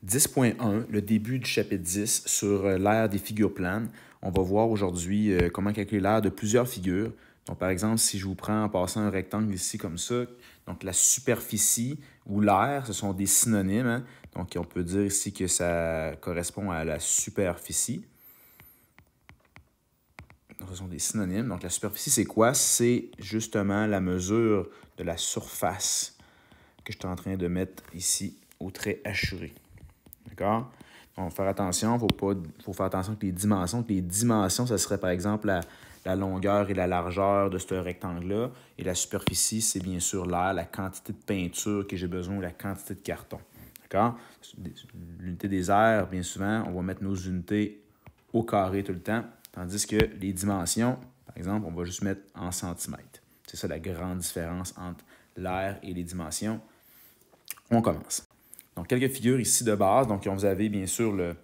10.1, le début du chapitre 10 sur l'aire des figures planes. On va voir aujourd'hui comment calculer l'aire de plusieurs figures. Donc, par exemple, si je vous prends en passant un rectangle ici comme ça, donc la superficie ou l'aire, ce sont des synonymes. Hein? Donc, on peut dire ici que ça correspond à la superficie. Donc, ce sont des synonymes. Donc, la superficie, c'est quoi? C'est justement la mesure de la surface que je suis en train de mettre ici au trait hachuré. D'accord? Donc, faire attention, faut faire attention avec les dimensions. Les dimensions, ça serait par exemple la longueur et la largeur de ce rectangle-là. Et la superficie, c'est bien sûr l'air, la quantité de peinture que j'ai besoin ou la quantité de carton. D'accord? L'unité des aires, bien souvent, on va mettre nos unités au carré tout le temps. Tandis que les dimensions, par exemple, on va juste mettre en centimètres. C'est ça la grande différence entre l'aire et les dimensions. On commence. Donc, quelques figures ici de base. Donc, vous avez bien sûr le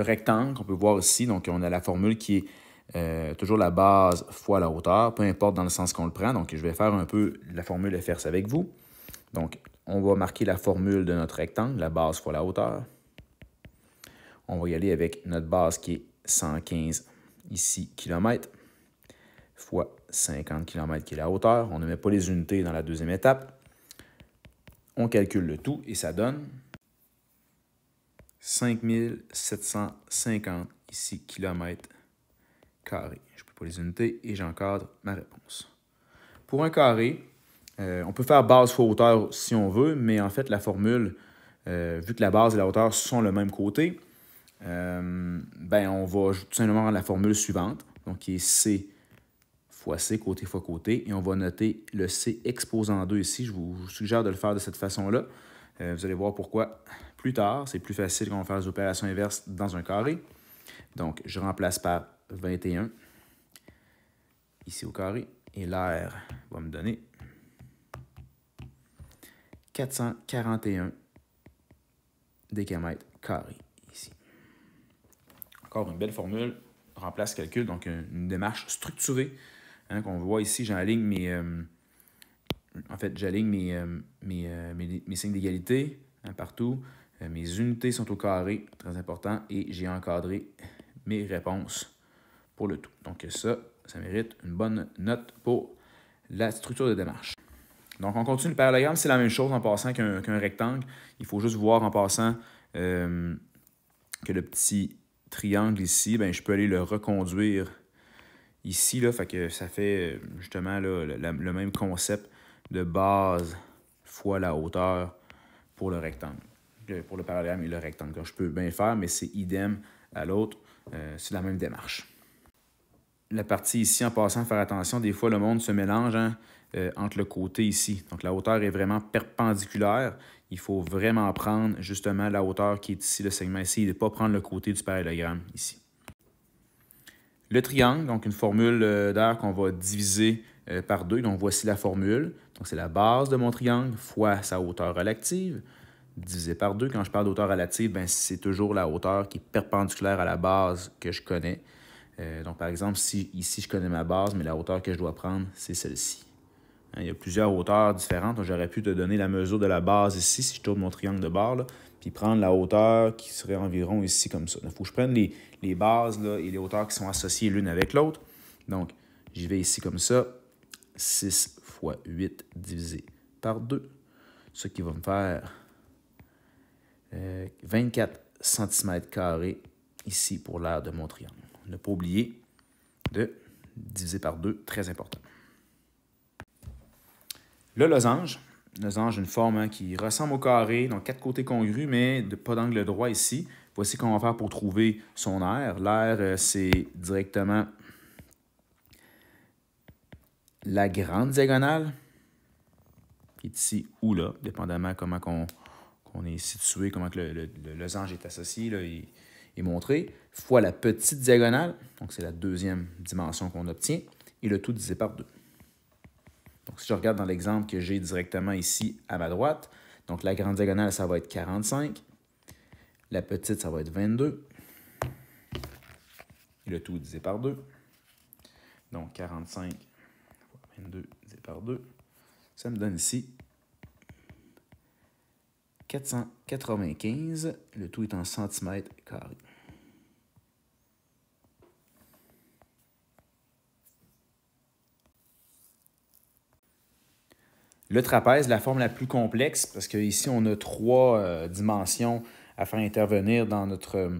rectangle qu'on peut voir ici. Donc, on a la formule qui est toujours la base fois la hauteur, peu importe dans le sens qu'on le prend. Donc, je vais faire un peu la formule FRS avec vous. Donc, on va marquer la formule de notre rectangle, la base fois la hauteur. On va y aller avec notre base qui est 115 ici km fois 50 km qui est la hauteur. On ne met pas les unités dans la deuxième étape. On calcule le tout et ça donne 5750 ici km carré. Je ne peux pas les unités et j'encadre ma réponse. Pour un carré, on peut faire base fois hauteur si on veut, mais en fait, la formule, vu que la base et la hauteur sont le même côté, on va tout simplement rendre la formule suivante, donc qui est C fois C, côté fois côté, et on va noter le C exposant 2 ici. Je vous suggère de le faire de cette façon-là. Vous allez voir pourquoi plus tard. C'est plus facile quand on fait les opérations inverses dans un carré. Donc, je remplace par 21 ici au carré. Et l'air va me donner 441 décamètres carrés ici. Encore une belle formule. Remplace calcul, donc une démarche structurée. Hein, qu'on voit ici, j'aligne mes signes d'égalité hein, partout. Mes unités sont au carré, très important, et j'ai encadré mes réponses pour le tout. Donc ça mérite une bonne note pour la structure de démarche. Donc on continue le parallélogramme, c'est la même chose en passant qu'un rectangle. Il faut juste voir en passant que le petit triangle ici, je peux aller le reconduire ici, là, fait que ça fait justement là, le même concept de base fois la hauteur pour le rectangle. Pour le parallélogramme et le rectangle. Donc, je peux bien le faire, mais c'est idem à l'autre. C'est la même démarche. La partie ici, en passant, faire attention, des fois, le monde se mélange entre le côté ici. Donc, la hauteur est vraiment perpendiculaire. Il faut vraiment prendre justement la hauteur qui est ici, le segment ici, et ne pas prendre le côté du parallélogramme ici. Le triangle, donc une formule d'air qu'on va diviser par 2. Donc, voici la formule. Donc, c'est la base de mon triangle fois sa hauteur relative, divisé par 2. Quand je parle d'hauteur relative, c'est toujours la hauteur qui est perpendiculaire à la base que je connais. Donc, par exemple, si ici, je connais ma base, mais la hauteur que je dois prendre, c'est celle-ci. Hein, il y a plusieurs hauteurs différentes. J'aurais pu te donner la mesure de la base ici, si je tourne mon triangle de bord, là, puis prendre la hauteur qui serait environ ici comme ça. Il faut que je prenne les bases là, et les hauteurs qui sont associées l'une avec l'autre. Donc, j'y vais ici comme ça. 6 fois 8 divisé par 2. Ce qui va me faire 24 cm² ici pour l'aire de mon triangle. Ne pas oublier de diviser par 2, très important. Le losange, une forme qui ressemble au carré, donc 4 côtés congrus, mais pas d'angle droit ici. Voici qu'on va faire pour trouver son aire. L'aire, c'est directement la grande diagonale, qui est ici ou là, dépendamment comment qu'on est situé, comment que le losange est associé là, et montré, fois la petite diagonale, donc c'est la deuxième dimension qu'on obtient, et le tout divisé par 2. Donc, si je regarde dans l'exemple que j'ai directement ici à ma droite, donc la grande diagonale, ça va être 45. La petite, ça va être 22. Et le tout divisé par 2. Donc, 45 fois 22 divisé par 2. Ça me donne ici 495. Le tout est en centimètres carrés. Le trapèze, la forme la plus complexe, parce qu'ici, on a 3 dimensions à faire intervenir dans notre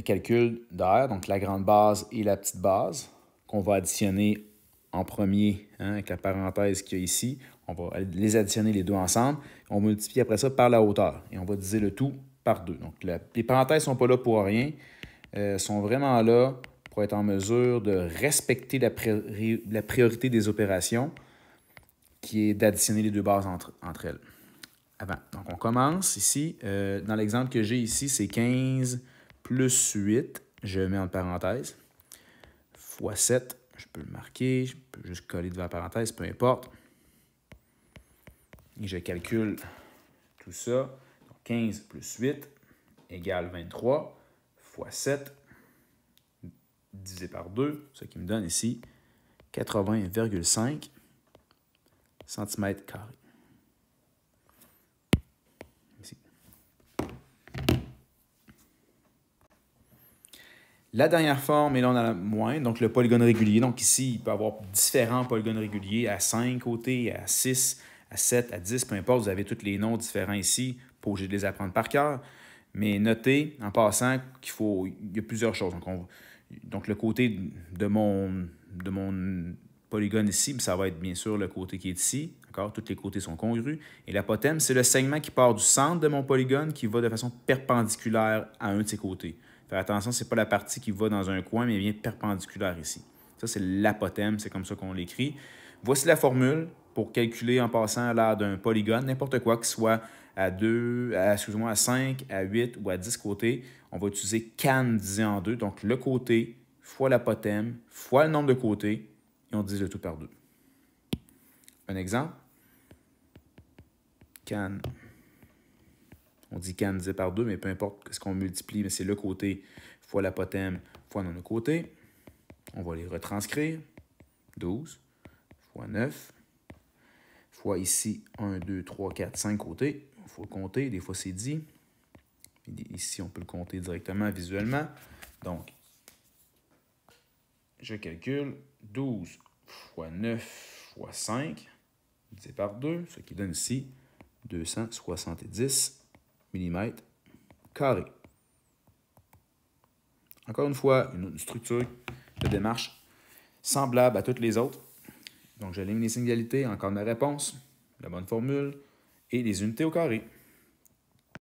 calcul d'air, donc la grande base et la petite base, qu'on va additionner en premier, avec la parenthèse qu'il y a ici. On va les additionner les deux ensemble. On multiplie après ça par la hauteur et on va diviser le tout par 2. Donc, les parenthèses ne sont pas là pour rien. Sont vraiment là pour être en mesure de respecter la priorité des opérations, qui est d'additionner les deux bases entre elles. Donc, on commence ici. Dans l'exemple que j'ai ici, c'est 15 plus 8. Je mets en parenthèse. Fois 7. Je peux le marquer. Je peux juste coller devant la parenthèse, peu importe. Et je calcule tout ça. Donc, 15 plus 8 égale 23 fois 7 divisé par 2, ce qui me donne ici 80,5 cm². Ici. La dernière forme, et là on a la moins, donc le polygone régulier. Donc ici, il peut y avoir différents polygones réguliers à 5 côtés, à 6, à 7, à 10, peu importe. Vous avez tous les noms différents ici, pas obligé de les apprendre par cœur. Mais notez, en passant, il y a plusieurs choses. Donc le côté de mon polygone ici, ça va être bien sûr le côté qui est ici. Tous les côtés sont congrus. Et l'apothème, c'est le segment qui part du centre de mon polygone qui va de façon perpendiculaire à un de ses côtés. Faire attention, ce n'est pas la partie qui va dans un coin, mais bien perpendiculaire ici. Ça, c'est l'apothème, c'est comme ça qu'on l'écrit. Voici la formule pour calculer en passant l'aire d'un polygone, n'importe quoi, qu'il soit à 5, à 8 ou à 10 côtés. On va utiliser can divisé en 2, donc le côté fois l'apothème fois le nombre de côtés, et on divise le tout par 2. Un exemple. Can. On dit can divisé par 2, mais peu importe ce qu'on multiplie, mais c'est le côté fois l'apothème fois le nombre de côtés. On va les retranscrire. 12 fois 9 fois ici 1, 2, 3, 4, 5 côtés. Il faut le compter, des fois c'est dit. Ici, on peut le compter directement visuellement. Donc, je calcule 12 fois 9 fois 5 divisé par 2, ce qui donne ici 270 mm². Encore une fois, une structure de démarche semblable à toutes les autres. Donc, j'aligne les inégalités, encore ma réponse, la bonne formule et les unités au carré.